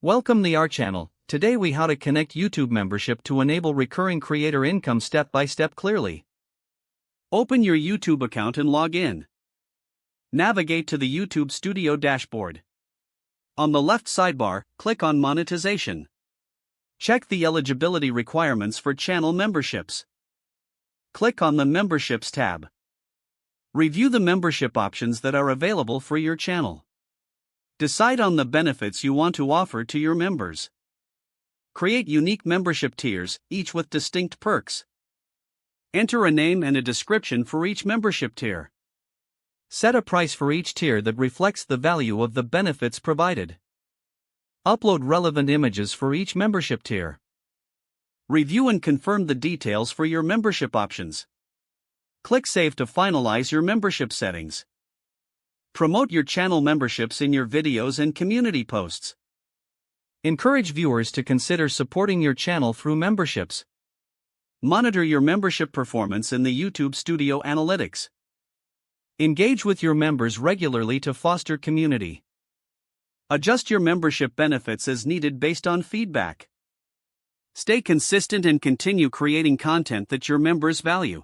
Welcome to our channel. Today we how to connect YouTube membership to enable recurring creator income step by step clearly. Open your YouTube account and log in. Navigate to the YouTube Studio dashboard. On the left sidebar, click on Monetization. Check the eligibility requirements for channel memberships. Click on the Memberships tab. Review the membership options that are available for your channel. Decide on the benefits you want to offer to your members. Create unique membership tiers, each with distinct perks. Enter a name and a description for each membership tier. Set a price for each tier that reflects the value of the benefits provided. Upload relevant images for each membership tier. Review and confirm the details for your membership options. Click Save to finalize your membership settings. Promote your channel memberships in your videos and community posts. Encourage viewers to consider supporting your channel through memberships. Monitor your membership performance in the YouTube Studio Analytics. Engage with your members regularly to foster community. Adjust your membership benefits as needed based on feedback. Stay consistent and continue creating content that your members value.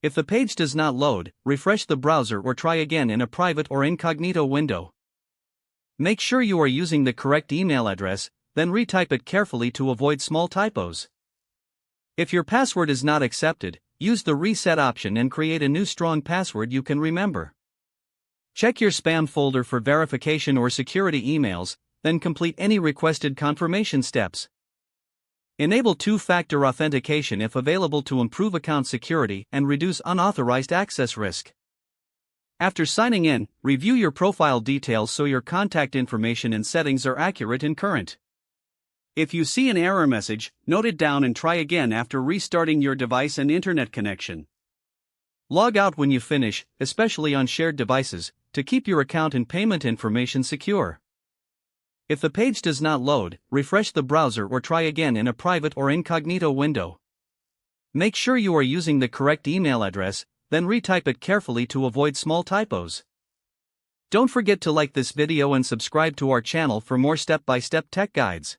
If the page does not load, refresh the browser or try again in a private or incognito window. Make sure you are using the correct email address, then retype it carefully to avoid small typos. If your password is not accepted, use the reset option and create a new strong password you can remember. Check your spam folder for verification or security emails, then complete any requested confirmation steps. Enable two-factor authentication if available to improve account security and reduce unauthorized access risk. After signing in, review your profile details so your contact information and settings are accurate and current. If you see an error message, note it down and try again after restarting your device and internet connection. Log out when you finish, especially on shared devices, to keep your account and payment information secure. If the page does not load, refresh the browser or try again in a private or incognito window. Make sure you are using the correct email address, then retype it carefully to avoid small typos. Don't forget to like this video and subscribe to our channel for more step-by-step tech guides.